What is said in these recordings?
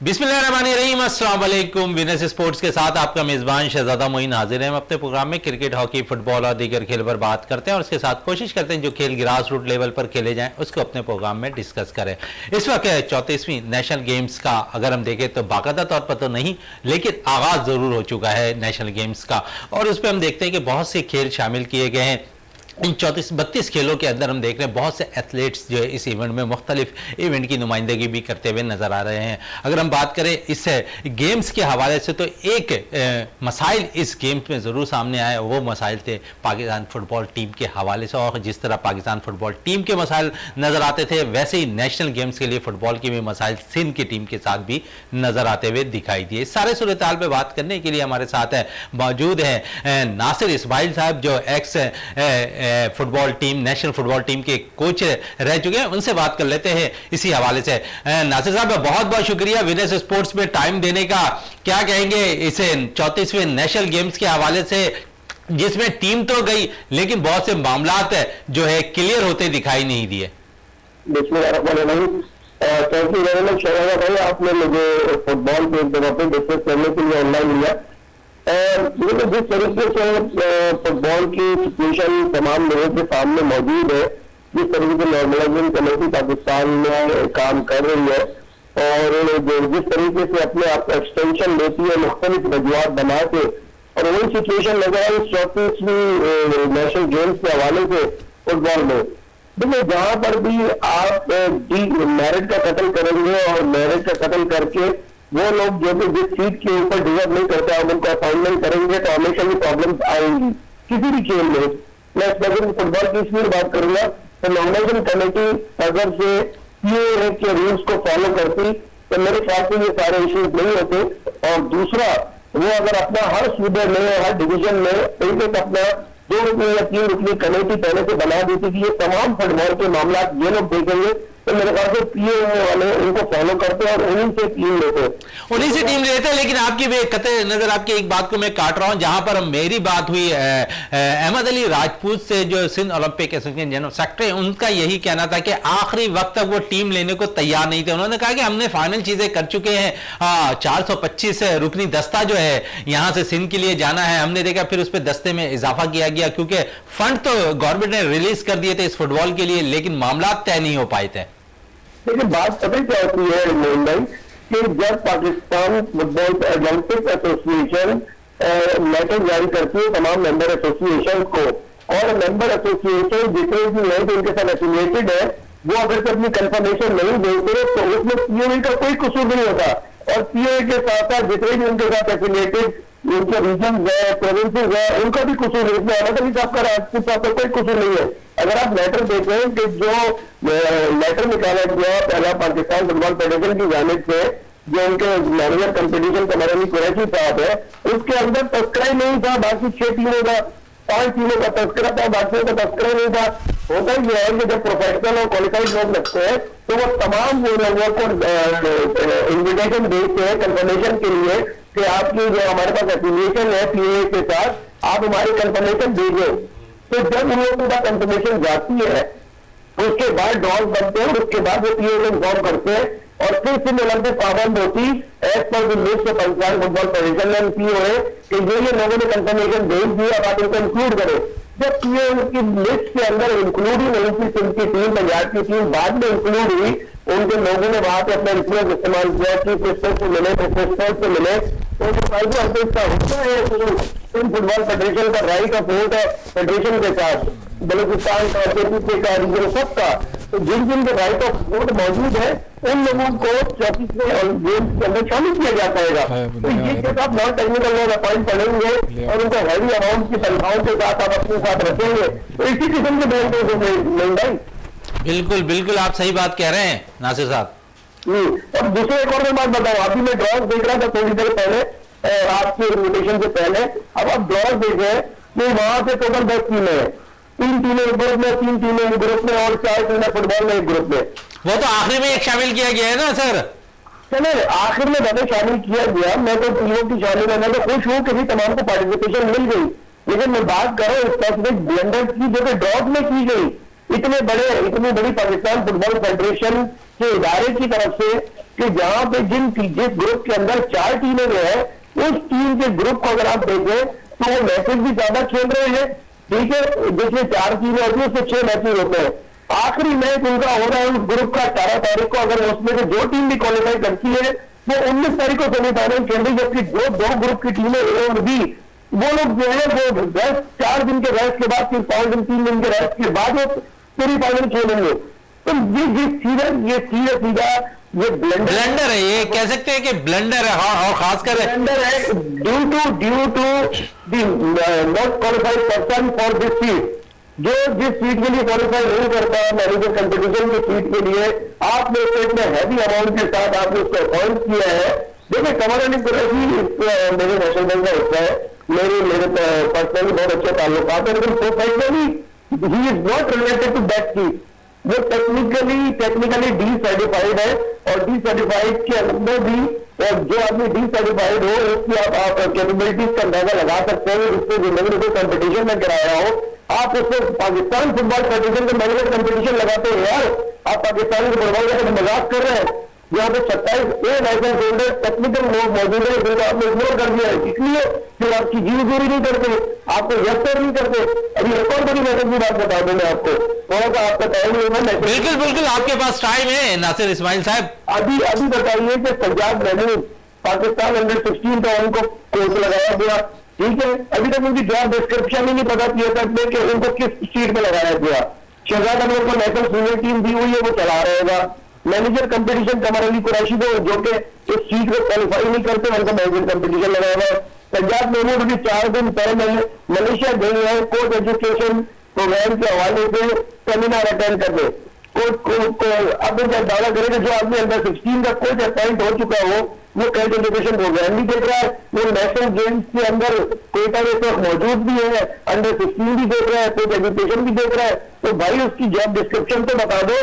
बिस्मिल्लाहिर्रहमानिर्रहीम, अस्सलाम वालेकुम। विनस स्पोर्ट्स के साथ आपका मेज़बान शहजादा मोइन हाजिर है। हम अपने प्रोग्राम में क्रिकेट, हॉकी, फुटबॉल और दीगर खेल पर बात करते हैं और उसके साथ कोशिश करते हैं जो खेल ग्रास रूट लेवल पर खेले जाएं उसको अपने प्रोग्राम में डिस्कस करें। इस वक्त 34वीं नेशनल गेम्स का अगर हम देखें तो बाकायदा तौर पर तो नहीं, लेकिन आगाज़ ज़रूर हो चुका है नेशनल गेम्स का, और उस पर हम देखते हैं कि बहुत से खेल शामिल किए गए हैं। इन 32 खेलों के अंदर हम देख रहे हैं बहुत से एथलीट्स जो है इस इवेंट में मुख्तलिफ इवेंट की नुमाइंदगी भी करते हुए नजर आ रहे हैं। अगर हम बात करें इस गेम्स के हवाले से तो एक मसाइल इस गेम्स में ज़रूर सामने आए, वो मसाइल थे पाकिस्तान फुटबॉल टीम के हवाले से। और जिस तरह पाकिस्तान फुटबॉल टीम के मसाइल नज़र आते थे वैसे ही नेशनल गेम्स के लिए फ़ुटबॉल के भी मसाइल सिंध की टीम के साथ भी नज़र आते हुए दिखाई दिए। सारे सूरत हाल पर बात करने के लिए हमारे साथ मौजूद हैं नासिर इस्माइल साहब, जो x football team, national football team के कोच रह चुके हैं। उनसे बात कर लेते हैं इसी हवाले से। नासिर साहब, बहुत बहुत शुक्रिया विनस स्पोर्ट्स में टाइम देने का। क्या कहेंगे इसे 34वें नेशनल गेम्स के हवाले से, जिसमें टीम तो गई लेकिन बहुत से मामलात जो है क्लियर होते दिखाई नहीं दिए? थैंक यू वेरी मच शहजादा भाई, आपने मुझे फुटबॉल के जगह पे डिस्कस करने के लिए ऑनलाइन लिया। जिस तरीके से फुटबॉल की सिचुएशन तमाम लोगों के सामने मौजूद है, जिस तरीके से नॉर्मलाइजेशन कमेटी पाकिस्तान में काम कर रही है और जिस तरीके से अपने आप एक्सटेंशन लेती है मुख्तलिफ रजुआत बना के, और वही सिचुएशन नजर आई 34वीं नेशनल गेम्स के हवाले से फुटबॉल में। देखिए, जहां पर भी आप मेरिट का कत्ल करेंगे और मेरिट का कत्ल करके वो लोग जो कि जिस सीट के ऊपर डिजर्व नहीं करते हैं उनको अपॉइंटमेंट करेंगे तो हमेशा भी प्रॉब्लम्स आएंगी किसी भी खेल में। मैं फुटबॉल की इसलिए बात करूंगा तो नॉमिनेशन कमेटी अगर से पीओए के रूल्स को फॉलो करती तो मेरे ख्याल से ये सारे इश्यूज नहीं होते। और दूसरा, वो अगर अपना हर सूबे में, हर डिवीजन में एक अपना 2 या 3 रुकनी कमेटी पहले से बना देती कि ये तमाम फुटबॉल के मामला ये लोग देखेंगे, तो मेरे ख्याल से पीए वाले उनको फॉलो करते हैं और उन्हीं से टीम लेते हैं। लेकिन आपकी कतई नजर आपकी एक बात को मैं काट रहा हूं, जहां पर मेरी बात हुई अहमद अली राजपूत से, जो Sindh Olympic Association general secretary, उनका यही कहना था कि आखिरी वक्त तक वो टीम लेने को तैयार नहीं थे। उन्होंने कहा कि हमने फाइनल चीजें कर चुके हैं, 425 रुकनी दस्ता जो है यहां से सिंध के लिए जाना है, हमने देखा फिर उस पर दस्ते में इजाफा किया गया क्योंकि फंड तो गवर्नमेंट ने रिलीज कर दिए थे इस फुटबॉल के लिए, लेकिन मामला तय नहीं हो पाए थे। लेकिन बात पता क्या होती है मोहन भाई, कि जब Pakistan football Olympic Association letter जारी करती है तमाम मेंबर एसोसिएशन को, और मेंबर एसोसिएशन जितने भी लोग उनके साथ एफिलिएटेड है वो अगर से अपनी कंफर्मेशन नहीं देते तो उसमें पीओए का कोई कसूर नहीं होता। और पीओए के साथ साथ जितने भी उनके साथ एफिलिएटेड उनके रीजन है, प्रोविंसेज है, उनका भी कसूर नहीं। इसमें अहमद अली साहब का, राजपूत साहब का कोई कसूर नहीं है। अगर आप लेटर देखें कि जो लेटर निकाला गया पहला पाकिस्तान फुटबॉल फेडरेशन की जानिब से, जो उनके मैनेजर कंपटीशन कमर अली कुरैशी साहब है, उसके अंदर तस्करा ही नहीं था। बाकी 6 टीमों का, 5 टीमों का तस्करा था, बाकी का तस्करा नहीं था। होता ही है कि जब प्रोफेशनल और क्वालिफाइड लोग लगते हैं तो वो तमाम वो लोगों को इन्विटेशन भेजते हैं कंफर्मेशन के लिए कि आपकी जो हमारे पास एफिलिएशन है पीए के साथ, आप हमारी कंफर्मेशन दीजिए। तो जब उन लोगों का कंफर्मेशन जाती है उसके बाद ड्रॉज बनते हैं, उसके बाद वो पीए को इन्फॉर्म करते हैं और फिर सिंध ओलंपिक पाबंद होती as per the list of Pakistan Football Federation and POA कि ये लोगों ने कंफर्मेशन भेज दिया, अब आप इनको इंक्लूड करें। जब पीओए उनकी लिस्ट के अंदर इंक्लूड ही नहीं थी, सिंध की टीम, पंजाब की टीम बाद में इंक्लूड हुई, उनके लोगों ने वहां पे अपना इन्फ्लुएंस इस्तेमाल किया कि प्रेसिडेंट से मिले, प्रेसिडेंट से मिले, तो का होता है फुटबॉल फेडरेशन का राइट ऑफ वोट है फेडरेशन के साथ, बलूचिस्तान का, केपीसी का, रीजन सबका। तो जिन जिन के राइट ऑफ वोट मौजूद है उन लोगों को 34वें गेम्स के अंदर शामिल किया जाता है। तो ये जब आप नॉन टेक्निकल लोग अपॉइंट करेंगे और उनको हैवी अमाउंट की तनख्वाहों के साथ आप अपने साथ रखेंगे तो इसी किस्म के बैंक नहीं भाई। बिल्कुल बिल्कुल, आप सही बात कह रहे हैं नासिर साहब। और दूसरे एक और बात बताओ, अभी मैं ड्रॉज देख रहा था थोड़ी देर पहले, आपके इन्विटेशन से पहले। अब आप ड्रॉज देखें तो वहां से टोटल 10 टीमें हैं, 3 टीमें एक ग्रुप में, 3 टीमें एक ग्रुप में और 4 टीमें फुटबॉल में एक ग्रुप में। वो तो आखिर में एक शामिल किया गया है ना सर? चले आखिर में मैंने शामिल किया गया, मैं तो टीमों की शामिल होने में खुश हूँ कि तमाम को पार्टिसिपेशन मिल गई, लेकिन मैं बात कर रहा हूँ स्पेसिफिक ब्लेंडर्स की जो कि ड्रॉज में की गई। इतनी बड़ी पाकिस्तान फुटबॉल फेडरेशन के इदारे की तरफ से कि जहां पे जिस ग्रुप के अंदर 4 टीमें जो है, उस टीम के ग्रुप को अगर आप देखें तो वो मैचेस भी ज्यादा खेल रहे हैं, ठीक है, जिसमें 4 टीमें होती है उसमें 6 मैचेस होते हैं। आखिरी मैच उनका हो रहा है उस ग्रुप का 18 तारीख को, अगर उसमें से जो टीम भी क्वालिफाई करती है वो 19 तारीख को सेमीफाइनल खेल रही, जबकि जो 2 ग्रुप की टीमें ए और बी, वो लोग जो है वो रेस्ट 4 दिन के रेस्ट के बाद, फिर 5 दिन 3 दिन के रेस्ट के बाद वो पूरी फाइनल खेलेंगे। तो ये सीधा ये ब्लेंडर है, ये कह सकते हैं कि ब्लेंडर है। हाँ, और खासकर ब्लेंडर है due to the not qualified person for this seat. जो जिस सीट के लिए क्वालिफाई नहीं करता है मैनेजर कंपटीशन की सीट के लिए, आपने स्टेट में हैवी अमाउंट के साथ आपने उसको अपॉइंट किया है। देखिए कमर अली कुरैशी मेरे नेशनल बैंक का हिस्सा है, मेरे पर्सनली बहुत अच्छे ताल्लुकात है, लेकिन professionally he is not related to that seat. वो टेक्निकली डी सर्टिफाइड है, और डी सर्टिफाइड के अंदर भी, और जो आदमी डी सर्टिफाइड हो उसकी आप कैपेबिलिटीज का अंदाजा लगा सकते हैं। जिससे जिन्होंने कोई कंपटीशन में कराया हो, आप उसको पाकिस्तान फुटबॉल फेडरेशन के मैनेजर कंपटीशन लगाते हैं यार, आप पाकिस्तान के फुटबॉल का मजाक कर रहे हैं। यहाँ पे 27 लाइसेंस होल्डर टेक्निकल लोग मौजूद है, जिनको आपने इग्नोर कर दिया है, इसलिए फिर आपकी जीवजूरी नहीं करते, आपको यस्तर नहीं करते। अभी एक और बड़ी मैसेज की बात बता दूं मैं आपको, थोड़ा सा आपका टाइम है। बिल्कुल आपके पास टाइम है नासिर इस्माइल साहब। अभी बताइए कि सज्जाद महमूद पाकिस्तान अंडर 16 का उनको कोच लगाया गया, ठीक है, अभी तक उनकी जॉब डिस्क्रिप्शन ही नहीं पता PSF कि उनको किस सीट में लगाया गया। शहजाद अनवर को नेशनल सीनियर टीम दी हुई है, वो चला रहेगा। मैनेजर कंपटीशन कमर अली कुरैशी को, जो कि इस सीट को क्वालिफाई नहीं करते, उनका मैनेजर कंपटीशन लगाया हुआ है। सज्जाद महमूद भी 4 दिन पहले मलेशिया गए हैं कोच एजुकेशन प्रोग्राम के हवाले से सेमिनार अटेंड करने। अब दावा करें कि जो आदमी अंडर 16 का कोच अपॉइंट हो चुका हो, वो कोच एजुकेशन प्रोग्राम भी देख रहा है, वो नेशनल गेम्स के अंदर कोयटा में मौजूद भी है, अंडर 16 भी देख रहा है, कोच एजुकेशन भी देख रहा है। तो भाई उसकी जॉब डिस्क्रिप्शन तो बता दो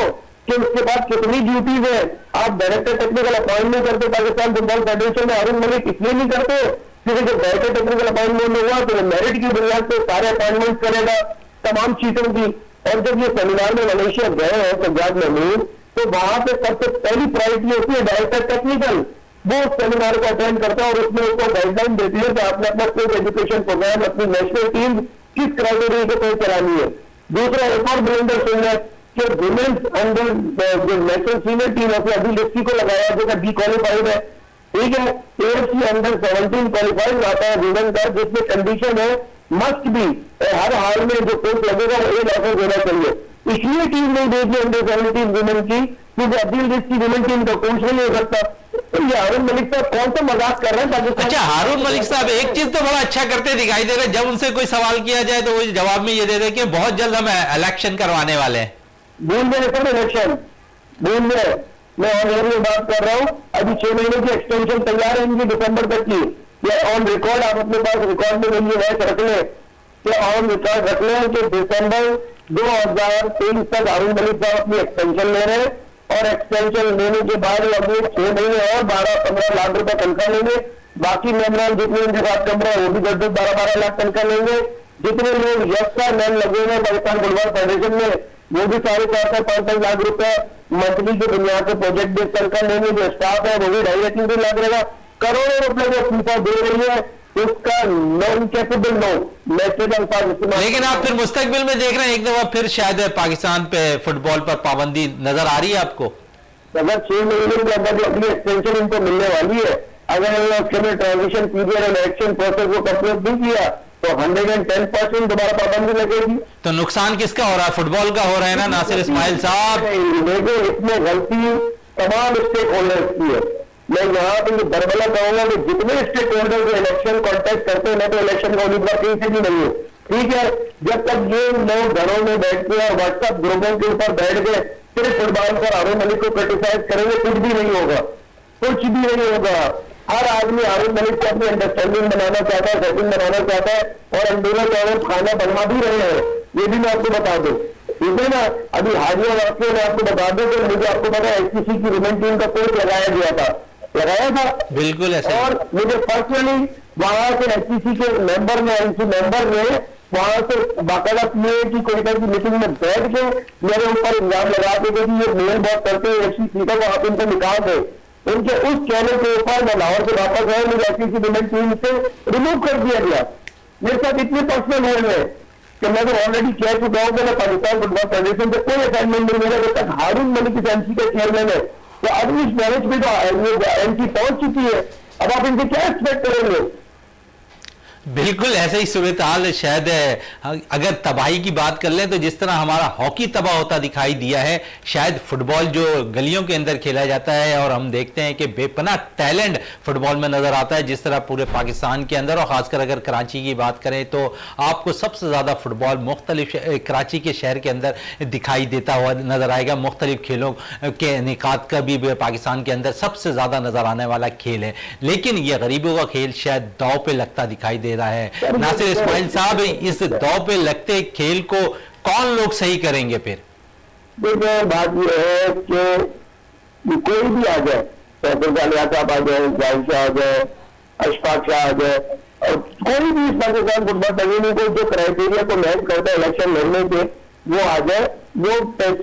कि उसके पास कितनी ड्यूटीज है। आप डायरेक्टर टेक्निकल अपॉइंट नहीं करते पाकिस्तान फुटबॉल फेडरेशन में, हारून मलिक इसलिए नहीं करते क्योंकि जब डायरेक्टर टेक्निकल अपॉइंटमेंट हुआ तो मेरिट की बुनियाद पर सारे अपॉइंटमेंट करेगा तमाम चीजों की। और जब ये सेमिनार में मलेशिया गए हैं सज्जाद महमूद, तो वहां पे सबसे पहली प्रायोरिटी होती है डायरेक्टर टेक्निकल, वो सेमिनार को अटेंड करता है और उसमें उसको गाइडलाइन देती है कि आपने अपना कोच एजुकेशन प्रोग्राम अपनी नेशनल टीम किस क्राइटेरिया के तहत चलानी है। दूसरा एक और ब्लेंडर सुनना कि वुमेन्स अंडर जो नेशनल सीनियर टीम है अभी लिस्टी को लगाया जो कि बी क्वालिफाइड है, ठीक है, AFC अंडर 17 क्वालिफाइड आता है वुमेन का, जिसमें कंडीशन है मस्ट भी हर हाल में जो कोच लगेगा वो A लाइसेंस देना चाहिए। इसलिए टीम नहीं देगी अंडर 17 वुमेन की, क्योंकि अब्दुल लिस्ट की वुमेन टीम का कोच नहीं हो सकता। तो ये हारून मलिक साहब कौन सा मजाक कर रहे हैं पाकिस्तान। अच्छा, हारून मलिक साहब एक चीज तो बड़ा अच्छा करते दिखाई दे रहे, जब उनसे कोई सवाल किया जाए तो वो जवाब में ये दे रहे कि बहुत जल्द हम इलेक्शन करवाने वाले हैं। भूल गए सर इलेक्शन, भूल गए। मैं ऑन में बात कर रहा हूँ, अभी 6 महीने की एक्सटेंशन तैयार है इनकी दिसंबर तक की। या ऑन रिकॉर्ड आप अपने पास रिकॉर्ड में ये मैच रख लें, कि ऑन रिकॉर्ड रख लें कि दिसंबर 2023 तक हारून मलिक साहब अपनी एक्सटेंशन ले रहे हैं, और एक्सटेंशन लेने के बाद अगले 6 महीने और 12-15 लाख रुपए तनख्वाह लेंगे। बाकी मेहमान जितने उनके साथ कम रहे वो भी 10-12 लाख तनख्वाह लेंगे। जितने लोग यस का नाम लगे हुए पाकिस्तान फुटबॉल फेडरेशन में, वो भी 4.5 लाख रुपए मंथली के बुनियाद पर प्रोजेक्ट बेस्ड तनख्वाह लेंगे। जो स्टाफ है वो भी 2.5-3 लाख रहेगा। करोड़ों रुपए जो फीसा दे रही है उसका नॉन कैपेबल मैसेज अल्फाज इस्तेमाल। लेकिन आप फिर मुस्तकबिल में देख रहे हैं एक दफा फिर शायद पाकिस्तान पे फुटबॉल पर पाबंदी नजर आ रही है आपको? अगर 6 महीने के अंदर अपनी एक्सटेंशन इनको मिलने वाली है, अगर उसके लिए ट्रांजिशन पीरियड और इलेक्शन प्रोसेस को कंप्लीट नहीं किया तो 110% दोबारा पाबंदी लगेगी। तो नुकसान किसका हो रहा है? फुटबॉल का हो रहा है ना नासिर इस्माइल साहब। देखो इसमें गलती तमाम स्टेक होल्डर्स की है। मैं यहाँ पे बरबला कहूंगा कि जितने स्टेक होल्डर जो इलेक्शन कॉन्टेस्ट करते हैं, मैं तो इलेक्शन का उम्मीदवार कहीं से भी नहीं हूँ, ठीक है। जब तक ये लोग घरों में बैठ के और व्हाट्सएप ग्रुपों के ऊपर बैठ के सिर्फ फुटबॉल पर हारून मलिक को क्रिटिसाइज करेंगे, कुछ भी नहीं होगा, कुछ भी नहीं होगा। हर आदमी हारून मलिक से अपनी अंडरस्टैंडिंग बनाना चाहता है, सेटिंग बनाना चाहता है, और अंदरूनी तौर पर खाना बनवा भी रहे हैं, ये भी मैं आपको बता दूं, ठीक है ना। अभी हाजिया वाकई में आपको बता दूं कि मुझे आपको पता है SCC की वुमेन टीम का कोच लगाया था बिल्कुल ऐसा। और मुझे पर्सनली वहां से SCC के मेंबर ने वहां से बाकायदा PA की कोयटा की मीटिंग में बैठ के मेरे ऊपर इल्जाम लगा के कि ये मेल बहुत करते हैं SCC को, आप इनको निकाल दे। उनके उस कहने के ऊपर मैं लाहौर से वापस आया, मुझे आईसीसी वुमेन टीम से रिमूव कर दिया गया। मेरे साथ इतने पर्सनल हुए हैं कि मैं तो ऑलरेडी कह चुका हूं कि मैं पाकिस्तान फुटबॉल फेडरेशन से कोई असाइनमेंट नहीं मिला जब तक हारून मलिक इस एमसी के चेयरमैन है। तो अब इस मैनेज में तो एमसी पहुंच चुकी है, अब आप इनसे क्या एक्सपेक्ट करेंगे? बिल्कुल ऐसे ही सूरत हाल शायद अगर तबाही की बात कर लें तो जिस तरह हमारा हॉकी तबाह होता दिखाई दिया है, शायद फुटबॉल जो गलियों के अंदर खेला जाता है और हम देखते हैं कि बेपनाह टैलेंट फुटबॉल में नजर आता है, जिस तरह पूरे पाकिस्तान के अंदर और खासकर अगर कराची की बात करें तो आपको सबसे ज्यादा फुटबॉल मुख्तलिफ कराची के शहर के अंदर दिखाई देता हुआ नजर आएगा। मुख्तलिफ खेलों के निकात का भी पाकिस्तान के अंदर सबसे ज्यादा नजर आने वाला खेल है, लेकिन यह गरीबों का खेल शायद दांव पे लगता दिखाई दे रहा है। नासिर इस्माइल साहब, इस दांव पे लगते खेल को कौन लोग सही करेंगे फिर? देखिए, बात यह है कि कोई भी आ जाए, फैसल साहब आ जाए, जाहिर शाह आ जाए, अशफाक शाह आ जाए, और कोई भी इस पाकिस्तान फुटबॉल फेडरेशन को जो क्राइटेरिया को मैच करता है इलेक्शन लड़ने के, वो आ जाए, वो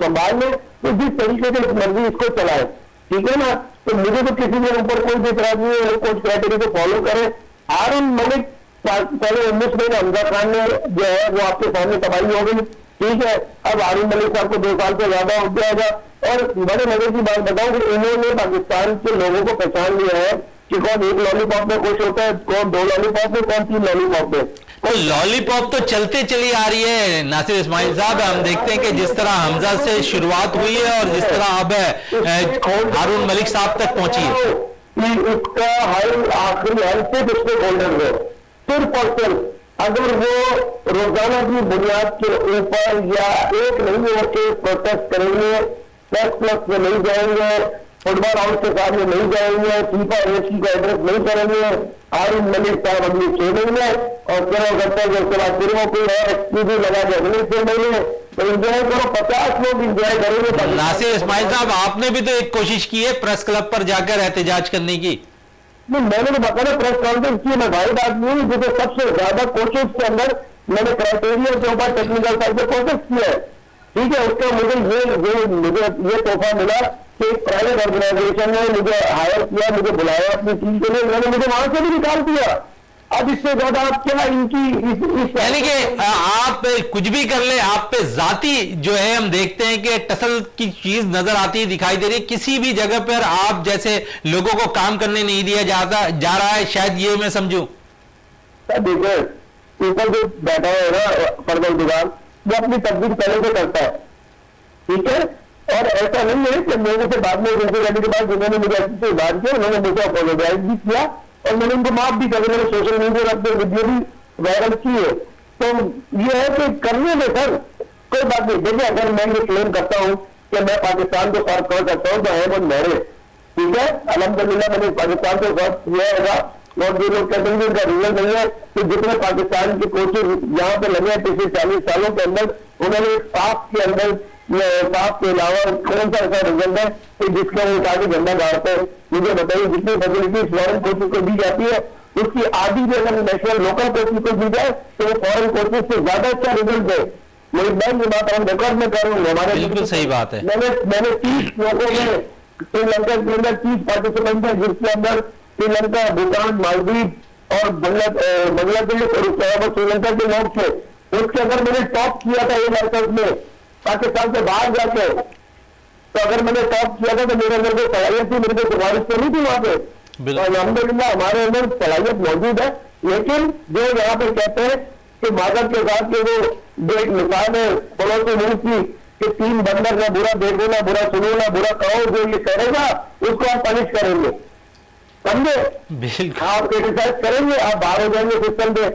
संभाल ले, तो जिस तरीके से मर्जी इसको चलाए, ठीक है ना। तो मुझे तो किसी के ऊपर कोई इतराज नहीं है, कोच क्राइटेरिया को फॉलो करे। हारून मलिक पहले 19 में हमजा खान ने जो है वो आपके सामने तबाही हो गई, ठीक है। अब हारून मलिक साहब को 2 साल से ज्यादा हो जाएगा। और बड़े मजे की बात बताऊं कि इन्होंने पाकिस्तान के लोगों को पहचान लिया है कि कौन 1 लॉलीपॉप में खुश होता है, कौन 2 लॉलीपॉप में, कौन 3 लॉलीपॉप में। तो लॉलीपॉप तो चलते चली आ रही है नासिर इस्माइल साहब। हम देखते हैं कि जिस तरह हमजा से शुरुआत हुई है और जिस तरह अब हारून मलिक साहब तक पहुंची है, उसका हल आखिरी हल सिर्फ स्टेक होल्डर है, सिर्फ और सिर्फ। अगर वो रोजाना की बुनियाद के ऊपर या एक नहीं होकर प्रोटेस्ट करेंगे, प्लस में नहीं जाएंगे, फुटबॉल हाउस के सामने नहीं जाएंगे, फीफा एएफसी का एड्रेस नहीं करेंगे, हारून मलिक साहब अगली 6 महीने और चलो करते हैं उसके बाद फिर वो कोई और एक्सक्लूसिव लगा के अगले 6 महीने, तो इंजॉय करो, 50 लोग इंजॉय करेंगे। नासिर इस्माइल साहब, आपने भी तो एक कोशिश की है प्रेस क्लब पर जाकर एहतजाज करने की। नहीं, मैंने तो बताया प्रेस कॉन्फ्रेंस की, मैं वाइड आदमी हूँ जिसे सबसे ज्यादा कोचेस के अंदर मैंने क्राइटेरिया के ऊपर टेक्निकल साइड से कोशिश किया है, ठीक है। उसका मुझे ये तोहफा मिला कि एक प्राइवेट ऑर्गेनाइजेशन ने मुझे हायर किया, मुझे बुलाया अपनी टीम के लिए, मैंने मुझे वहां से भी निकाल दिया। अब इससे ज्यादा आप क्या इनकी यानी कि आप कुछ भी कर ले, आप पे जाती जो है हम देखते हैं कि टसल की चीज नजर आती दिखाई दे रही है। किसी भी जगह पर आप जैसे लोगों को काम करने नहीं दिया जा रहा है, शायद ये मैं समझूं। देखिए, ऊपर जो बैठा है ना फर्दल दुकान, वो अपनी तकदीर पहले से करता है, ठीक है। और ऐसा नहीं है कि लोगों से बाद में उनसे जाने के बाद जिन्होंने मुझे अच्छी बात की, उन्होंने मुझे अपोलोजाइज भी किया और मैंने उनको माफ भी कर, मैंने सोशल मीडिया पर अपने वीडियो भी वायरल की है। तो ये है कि करने में सर कोई बात नहीं। देखिए, अगर मैं ये क्लेम करता हूँ कि मैं पाकिस्तान को सर्व कर सकता हूँ तो है वो मेरे, ठीक है। अल्हम्दुलिल्लाह मैंने पाकिस्तान को सर्व किया होगा। और जो लोग कहते हैं उनका रिजल्ट नहीं है, तो जितने पाकिस्तान के कोचेज यहाँ पे लगे हैं पिछले 40 सालों के अंदर, उन्होंने साफ के अंदर साफ के अलावा कौन सा ऐसा रिजल्ट है कि जिसका वो आगे झंडा गाड़ते हैं? मुझे बताइए, जितनी फैसिलिटी फॉरन कोचेज को दी जाती है उसकी आधी भी अगर नेशनल लोकल कोचेज को दी जाए तो वो फॉरन कोचेज से ज्यादा अच्छा रिजल्ट है। मेरी बैंक की बात हम रिकॉर्ड में कर रहे हैं, हमारे बिल्कुल सही बात है। मैंने 30 लोगों में श्रीलंका के अंदर 30 पार्टिसिपेंट है, जिसके अंदर श्रीलंका, भूटान, मालदीव और बांग्लादेश और उसके अलावा श्रीलंका के लोग थे। उसके अंदर मैंने टॉप किया था ये लाइसेंस में पाकिस्तान से बाहर जाके, तो अगर मैंने टॉप किया था तो मेरे अंदर कोई सलाहियत थी, मेरे को सिफारिश तो नहीं थी वहां पे। तो अल्हम्दुलिल्लाह हमारे अंदर सलाहियत मौजूद है। लेकिन जो यहाँ पे कहते हैं कि मादक के साथ के वो एक मिसाल है पड़ोसी मुल्क की कि 3 बंदर ना बुरा देखो, ना बुरा सुनो, ना बुरा कहो, जो ये करेगा उसको आप पनिश करेंगे, समझे। आप क्रिटिसाइज करेंगे, आप बाहर हो जाएंगे सिस्टम से,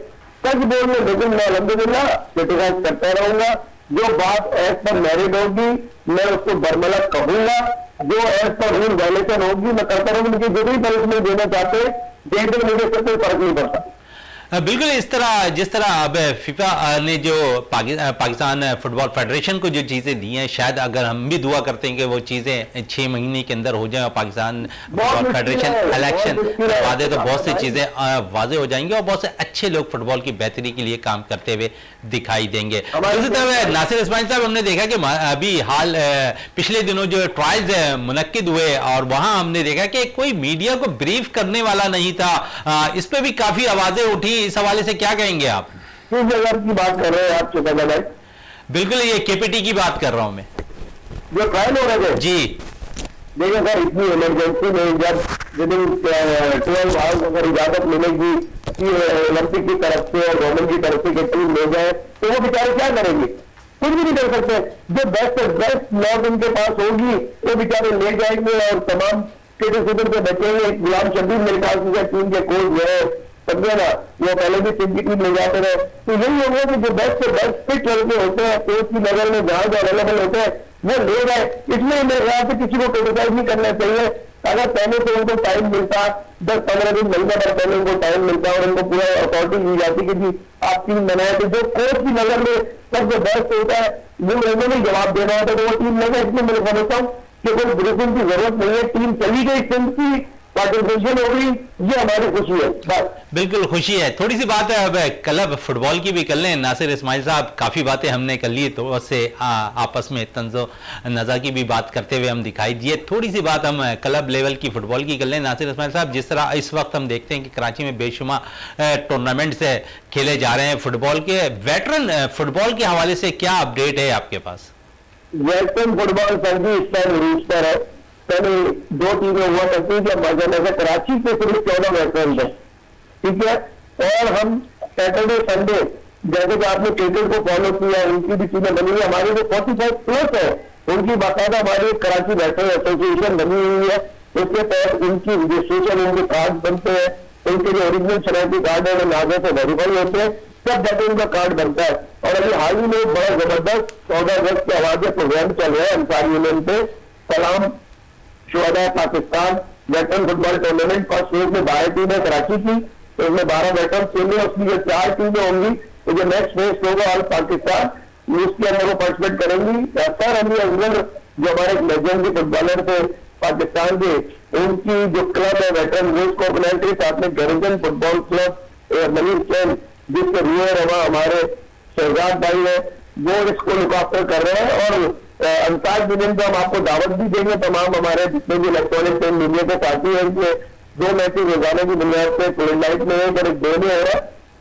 सच बोलने। लेकिन मैं अल्हम्दुलिल्लाह क्रिटिसाइज करता रहूंगा। जो बात एज पर मैरिड होगी मैं उसको बरमला कहूंगा, जो एज पर रूल वायलेशन होगी मैं करता रहूंगा। मुझे जो भी पनिशमेंट देना चाहते दे दे, मुझे से कोई फर्क नहीं पड़ता। बिल्कुल इस तरह जिस तरह अब फीफा ने जो पाकिस्तान फुटबॉल फेडरेशन को जो चीज़ें दी हैं, शायद अगर हम भी दुआ करते हैं कि वो चीज़ें 6 महीने के अंदर हो जाएं और पाकिस्तान फुटबॉल फेडरेशन इलेक्शन करवा दे तो बहुत सी चीज़ें वाजे हो जाएंगी और बहुत से अच्छे लोग फुटबॉल की बेहतरी के लिए काम करते हुए दिखाई देंगे। दूसरी तरफ नासिर इस्माइल साहब, हमने देखा कि अभी हाल पिछले दिनों जो ट्रायल्स मुनक्किद हुए और वहाँ हमने देखा कि कोई मीडिया को ब्रीफ करने वाला नहीं था, इस पर भी काफ़ी आवाज़ें उठी। इस हवाले से क्या कहेंगे आप? किस जगह की बात कर रहे हैं आप चौथा भाई? बिल्कुल ये केपीटी की बात कर रहा हूं मैं, जो ट्रायल हो रहे थे। जी देखिए सर, इतनी इमरजेंसी में जब यदि 12 आवर्स अगर इजाजत मिलेगी कि ओलंपिक की तरफ से और गवर्नमेंट की तरफ से कि टीम ले जाए, तो वो बेचारे क्या करेंगे? कुछ भी नहीं कर सकते। जो बेस्ट लॉज उनके पास होगी वो बेचारे ले जाएंगे और तमाम क्रिटिसिज्म से बचेंगे। गुलाम शबीर मेरे ख्याल से टीम के कोच जो है, समझे ना, वो पहले भी टीम की टीम ले जाते रहे। तो यही होगा कि जो बेस्ट से बेस्ट फिट लड़के होते हैं, कोच की नजर में जहां जो अवेलेबल होते हैं वो ले गए। इसलिए मेरे ख्याल से किसी को क्रिटिसाइज नहीं करना चाहिए। अगर पहले से उनको टाइम मिलता, 10-15 दिन महीना भर पहले उनको टाइम मिलता और उनको पूरा अथॉरिटी दी जाती कि जी आप टीम बनाए, तो जो कोच की नजर में सबसे बेस्ट होता है वो उन्होंने जवाब देना होता है, तो वो टीम लगे। इसमें मैं समझता हूँ कि कोई ब्रीफिंग की जरूरत नहीं है। टीम चली गई, टीम की पार्टिसिपेशन हो गई, ये हमारी खुशी है बस। बिल्कुल खुशी है। थोड़ी सी बात है अब क्लब फुटबॉल की भी कर लें। नासिर इस्माइल साहब, काफ़ी बातें हमने कर ली, तो उससे आपस में तंजो नज़ा की भी बात करते हुए हम दिखाई दिए। थोड़ी सी बात हम क्लब लेवल की फुटबॉल की कर लें। नासिर इस्माइल साहब, जिस तरह इस वक्त हम देखते हैं कि कराची में बेशुमार टूर्नामेंट्स खेले जा रहे हैं फुटबॉल के, वेटरन फुटबॉल के हवाले से क्या अपडेट है आपके पास? वेस्टर्न फुटबॉल सर जी इस टाइम रूज पर है। पहले 2 टीमें हुआ करती थी, अब जैसे कराची के सिर्फ 14 वेटरन है, ठीक है। और हम सैटरडे संडे, जैसे कि आपने क्रिकेट को फॉलो किया, उनकी भी टीमें बनी हुई है। हमारी जो 45 प्लस है उनकी बाकायदा हमारी कराची वेटरन एसोसिएशन बनी हुई है। उसके तहत उनकी रजिस्ट्रेशन, उनके कार्ड बनते हैं, उनके जो ओरिजिनल शनाख्ती कार्ड है वो नाज़े से वेरीफाई होते हैं, तब जाके उनका कार्ड बनता है। और अभी हाल ही में बड़ा जबरदस्त 14 अगस्त के आवाज प्रोग्राम चल रहा है अंसार यूनियन पे, सलाम शुहदा Pakistan veteran football tournament. First phase में 12 टीमें कराची की, तो इसमें 12 वेटरन खेले, उसकी जो 4 टीमें होंगी, तो जो नेक्स्ट फेज होगा ऑल पाकिस्तान, उसके अंदर वो पार्टिसिपेट करेंगी। सर अली अजगर जो हमारे लेजेंडरी फुटबॉलर थे पाकिस्तान के, उनकी जो क्लब है वेटरन वो उसको ऑर्गेनाइज के साथ में गैरिजन फुटबॉल क्लब मनीर चैन, जिसके रूए रवा हमारे शहजाद भाई है, वो इसको लुक आफ्टर कर रहे हैं। और अंसार यूनियन पे हम आपको दावत भी देंगे, तमाम हमारे जितने भी इलेक्ट्रॉनिक मीडिया के साथी हैं, इनके 2 मैचेज रोजाना की बुनियाद पे कोई लाइट में है और एक डे में है,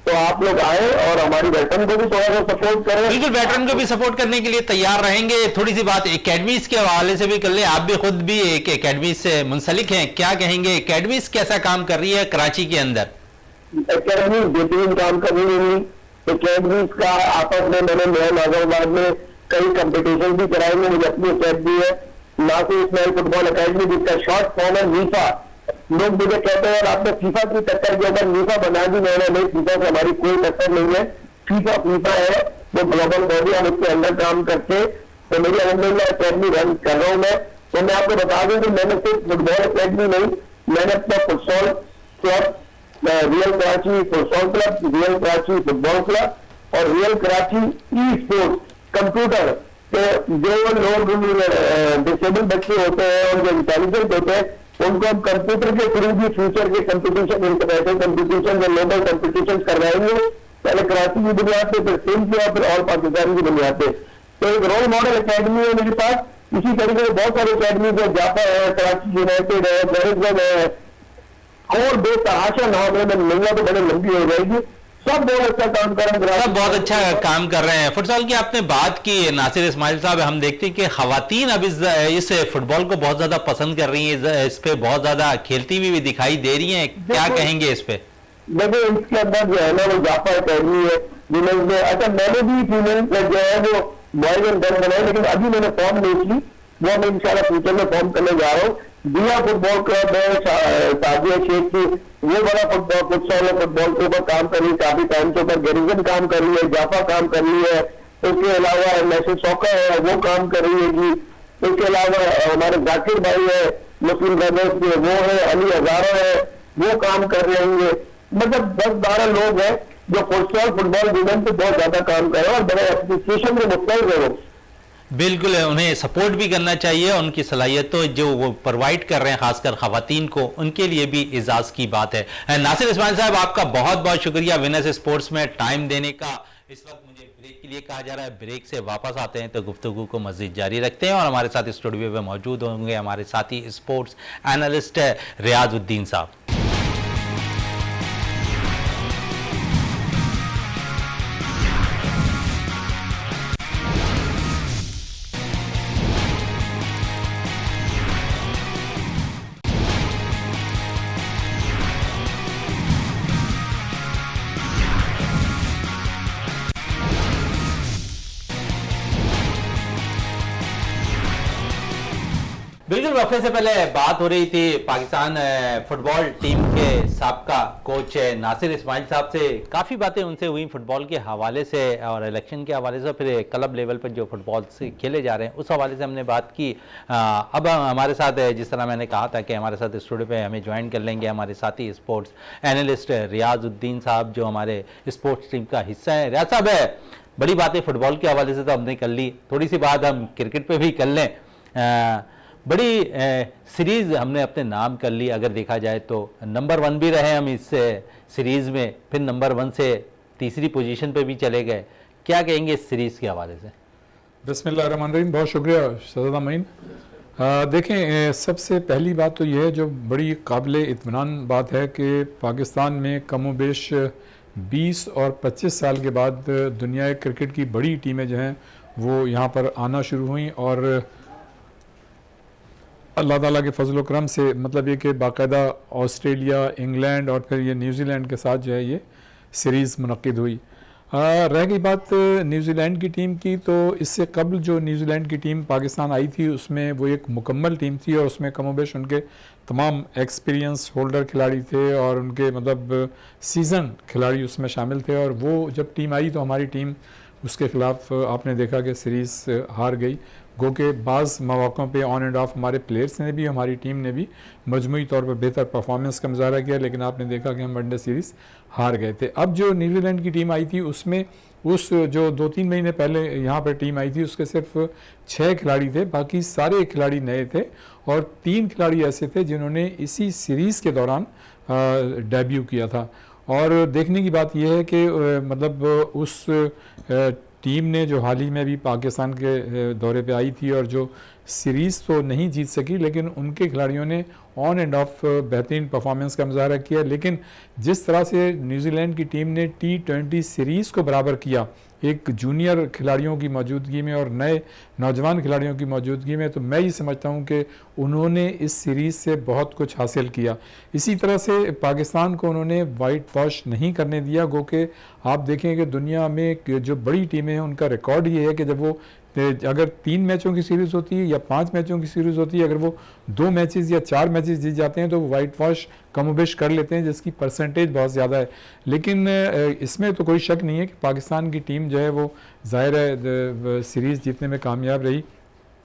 तो आप लोग आए और हमारी वेटरन को भी थोड़ा सा सपोर्ट करें। बिल्कुल, वेटरन को भी सपोर्ट करने के लिए तैयार रहेंगे। थोड़ी सी बात एकेडमीज के हवाले से भी कर ले। आप भी खुद भी एक एकेडमी से मुंसलिक हैं, क्या कहेंगे? एकेडमीज कैसा काम कर रही है कराची के अंदर? एकेडमी बेहतरीन काम कर रही है। एकेडमीज का आपस में मैंने नया नाजरबाद में कई कंपटीशन भी कराएंगे। मुझे अपनी अकेडमी है नासिर इस्माइल फुटबॉल अकेडमी, जिसका शॉर्ट फॉर्म है नीफा। लोग मुझे कहते हैं आपने फीफा की टक्कर के अंदर नीफा बना दी, मैंने नहीं, फीफा से हमारी कोई टक्कर नहीं है। फीफा है, वो ग्लोबल बॉडी, हम उसके अंदर काम करके, तो मेरी अलहमदुलिल्लाह अकेडमी रन कर रहा हूँ मैं। तो मैं आपको बता दूं कि मैंने सिर्फ फुटबॉल अकेडमी नहीं, मैंने अपना futsal club, real Karachi futsal club, real Karachi football club और real Karachi esports computer, तो जो लोग डिसेबल बच्चे होते हैं और जो इंटेलिजेंट होते हैं, उनको हम कंप्यूटर के थ्रू भी फ्यूचर के कंपटीशन, इंटरनेशनल कंपटीशन या ग्लोबल कंपटीशन करवाएंगे। पहले कराची की बुनियाद पे, फिर सिंध की और फिर ऑल पाकिस्तान की बुनियाद पे। तो एक रोल मॉडल अकेडमी है मेरे पास। इसी तरीके से बहुत सारी अकेडमी है, जाफा है, कराची यूनाइटेड है, बैरिजन है, और बेतहाशा नाम है, मिलना तो बड़े लंबी हो जाएगी। सब बहुत अच्छा काम कर रहे हैं, सब बहुत अच्छा काम कर रहे हैं। फुटबॉल की आपने बात की नासिर इस्माइल साहब, हम देखते हैं कि खवातीन अब इस फुटबॉल को बहुत ज्यादा पसंद कर रही हैं, इस पे बहुत ज्यादा खेलती हुई भी दिखाई दे रही हैं, क्या कहेंगे इस पे? देखिए इसके अंदर जो है ना वो जाफा अकेडमी है विमेंस में। अच्छा मैंने भी फीमेल जो है वो बॉयज एंड गर्ल बनाए, लेकिन अभी मैंने फॉर्म नहीं की, वो मैं इंशाल्लाह फ्यूचर में फॉर्म करने जा रहा हूँ। दिया फुटबॉल क्लब है सादिया शेख की, वो बड़ा फुटसॉल फुटबॉल के ऊपर काम कर रही है, काफी टाइम के ऊपर गैरिजन काम कर रही है, जाफा काम कर रही है। उसके अलावा नेशनल सॉकर है, वो काम कर रही है जी। इसके अलावा हमारे जाकिर भाई है मुस्लिम ब्रदर्स के, वो है, अली हजारा है, वो काम कर रहे हैं। मतलब 10-12 लोग हैं जो फुटबॉल वुमेन पे बहुत ज्यादा काम कर रहे हैं और बड़े एप्रिसिएशन में मुस्तैद है वो। बिल्कुल है, उन्हें सपोर्ट भी करना चाहिए, उनकी सलाहियतों जो वो प्रोवाइड कर रहे हैं खासकर खवातीन को, उनके लिए भी इजाज की बात है। नासिर इस्माइल साहब, आपका बहुत बहुत शुक्रिया विनर्स स्पोर्ट्स में टाइम देने का। इस वक्त मुझे ब्रेक के लिए कहा जा रहा है, ब्रेक से वापस आते हैं तो गुफ्तगू को मजीद जारी रखते हैं और हमारे साथ स्टूडियो में मौजूद होंगे हमारे साथी स्पोर्ट्स एनालिस्ट है रियाजुद्दीन साहब। बिल्कुल, वक्फे से पहले बात हो रही थी पाकिस्तान फुटबॉल टीम के साबका कोच नासिर इस्माइल साहब से। काफ़ी बातें उनसे हुई फुटबॉल के हवाले से और इलेक्शन के हवाले से, फिर क्लब लेवल पर जो फुटबॉल से खेले जा रहे हैं उस हवाले से हमने बात की। अब हमारे साथ, जिस तरह मैंने कहा था कि हमारे साथ स्टूडियो पे हमें ज्वाइन कर लेंगे हमारे साथी स्पोर्ट्स एनालिस्ट रियाजुद्दीन साहब, जो हमारे स्पोर्ट्स टीम का हिस्सा है। रियाज साहब, बड़ी बातें फुटबॉल के हवाले से तो हमने कर ली, थोड़ी सी बात हम क्रिकेट पर भी कर लें। बड़ी सीरीज़ हमने अपने नाम कर ली, अगर देखा जाए तो नंबर 1 भी रहे हम इस सीरीज़ में, फिर नंबर 1 से तीसरी पोजीशन पे भी चले गए। क्या कहेंगे इस सीरीज़ के हवाले से? बिस्मिल्लाहिर्रहमानिर्रहीम, बहुत शुक्रिया शहजादा मईन। देखें, सबसे पहली बात तो यह है जो बड़ी काबिल इत्मीनान बात है कि पाकिस्तान में कमोबेश 20 और 25 साल के बाद दुनिया क्रिकेट की बड़ी टीमें जो हैं वो यहाँ पर आना शुरू हुई और अल्लाह ताला के फजल करम से मतलब ये कि बाकायदा ऑस्ट्रेलिया, इंग्लैंड और फिर ये न्यूजीलैंड के साथ जो है ये सीरीज़ मुनक्किद हुई। रह गई बात न्यूजीलैंड की टीम की, तो इससे कबल जो न्यूजीलैंड की टीम पाकिस्तान आई थी उसमें वो एक मुकम्मल टीम थी और उसमें कमोबेश उनके तमाम एक्सपीरियंस होल्डर खिलाड़ी थे और उनके मतलब सीज़न खिलाड़ी उसमें शामिल थे। और वो जब टीम आई तो हमारी टीम उसके ख़िलाफ़ आपने देखा कि सीरीज़ हार गई। गो के बाज़ मौक़ों पे ऑन एंड ऑफ हमारे प्लेयर्स ने भी, हमारी टीम ने भी मजमूई तौर पर बेहतर परफॉर्मेंस का मुजाहरा किया, लेकिन आपने देखा कि हम वनडे सीरीज़ हार गए थे। अब जो न्यूजीलैंड की टीम आई थी उसमें उस जो 2-3 महीने पहले यहाँ पर टीम आई थी उसके सिर्फ 6 खिलाड़ी थे, बाकी सारे खिलाड़ी नए थे और 3 खिलाड़ी ऐसे थे जिन्होंने इसी सीरीज़ के दौरान डेब्यू किया था। और देखने की बात यह है कि मतलब उस टीम ने जो हाल ही में भी पाकिस्तान के दौरे पे आई थी और जो सीरीज़ तो नहीं जीत सकी, लेकिन उनके खिलाड़ियों ने ऑन एंड ऑफ बेहतरीन परफॉर्मेंस का मुजाहरा किया। लेकिन जिस तरह से न्यूजीलैंड की टीम ने T20 सीरीज़ को बराबर किया एक जूनियर खिलाड़ियों की मौजूदगी में और नए नौजवान खिलाड़ियों की मौजूदगी में, तो मैं ये समझता हूँ कि उन्होंने इस सीरीज़ से बहुत कुछ हासिल किया। इसी तरह से पाकिस्तान को उन्होंने वाइट वॉश नहीं करने दिया। गो के आप देखें कि दुनिया में जो बड़ी टीमें हैं उनका रिकॉर्ड ये है कि जब वो अगर 3 मैचों की सीरीज़ होती है या 5 मैचों की सीरीज़ होती है, अगर वो 2 मैचेस या 4 मैचेस जीत जाते हैं तो वो वाइट वॉश कमोबेश कर लेते हैं, जिसकी परसेंटेज बहुत ज़्यादा है। लेकिन इसमें तो कोई शक नहीं है कि पाकिस्तान की टीम जो है वो ज़ाहिर है सीरीज़ जीतने में कामयाब रही।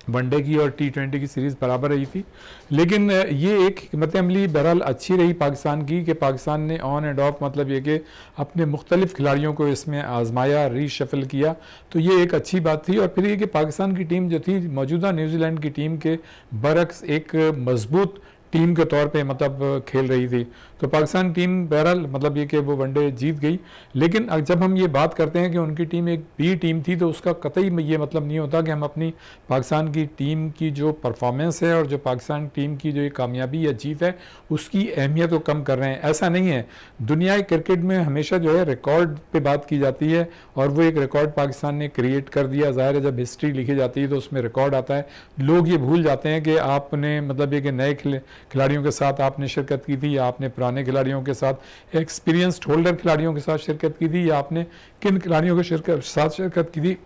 वनडे की और T20 की सीरीज़ बराबर रही थी, लेकिन ये एक हिकमत अमली बहरहाल अच्छी रही पाकिस्तान की कि पाकिस्तान ने ऑन एंड ऑफ मतलब ये कि अपने मुख्तलिफ़ खिलाड़ियों को इसमें आजमाया, रीशफल किया, तो ये एक अच्छी बात थी। और फिर ये कि पाकिस्तान की टीम जो थी मौजूदा न्यूजीलैंड की टीम के बरक्स एक मजबूत टीम के तौर पे मतलब खेल रही थी। तो पाकिस्तान टीम बहरहाल मतलब ये कि वो वनडे जीत गई। लेकिन जब हम ये बात करते हैं कि उनकी टीम एक बी टीम थी, तो उसका कतई ये मतलब नहीं होता कि हम अपनी पाकिस्तान की टीम की जो परफॉर्मेंस है और जो पाकिस्तान टीम की जो एक कामयाबी या जीत है उसकी अहमियत को कम कर रहे हैं। ऐसा नहीं है। दुनिया क्रिकेट में हमेशा जो है रिकॉर्ड पे बात की जाती है और वो एक रिकॉर्ड पाकिस्तान ने क्रिएट कर दिया। ज़ाहिर है जब हिस्ट्री लिखी जाती है तो उसमें रिकॉर्ड आता है। लोग ये भूल जाते हैं कि आपने मतलब ये कि नए खिलाड़ियों के साथ आपने शिरकत की थी या आपने पुराने खिलाड़ियों के साथ एक्सपीरियंस्ड होल्डर खिलाड़ियों के साथ शिरकत की थी या आपने किन खिलाड़ियों के साथ शिरकत की थी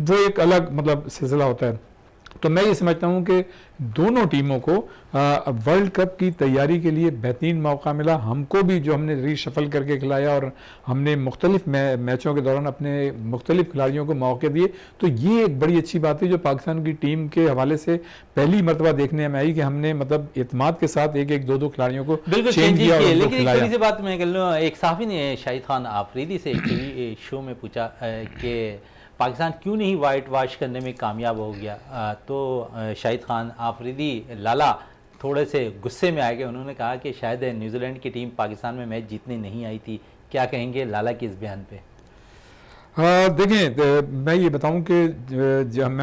वो एक अलग मतलब सिलसिला होता है। तो मैं ये समझता हूँ कि दोनों टीमों को वर्ल्ड कप की तैयारी के लिए बेहतरीन मौका मिला। हमको भी जो हमने रीशफल करके खिलाया और हमने मुख्तलिफ मैचों के दौरान अपने मुख्तलिफ खिलाड़ियों को मौके दिए, तो ये एक बड़ी अच्छी बात है जो पाकिस्तान की टीम के हवाले से पहली मरतबा देखने में आई कि हमने मतलब इत्माद के साथ एक एक दो दो खिलाड़ियों को बिल्कुल चेंज किया और उनको लेकिन एक खिलाया। थोड़ी सी बात मैं कर लूँ, एक साहबी ने शाहिद खान आफरीदी से एक टीवी शो में पूछा कि पाकिस्तान क्यों नहीं वाइट वॉश करने में कामयाब हो गया, तो शाहिद खान आफरीदी लाला थोड़े से गुस्से में आ गए। उन्होंने कहा कि शायद न्यूजीलैंड की टीम पाकिस्तान में मैच जीतने नहीं आई थी। क्या कहेंगे लाला के इस बयान पे? देखें, मैं ये बताऊं कि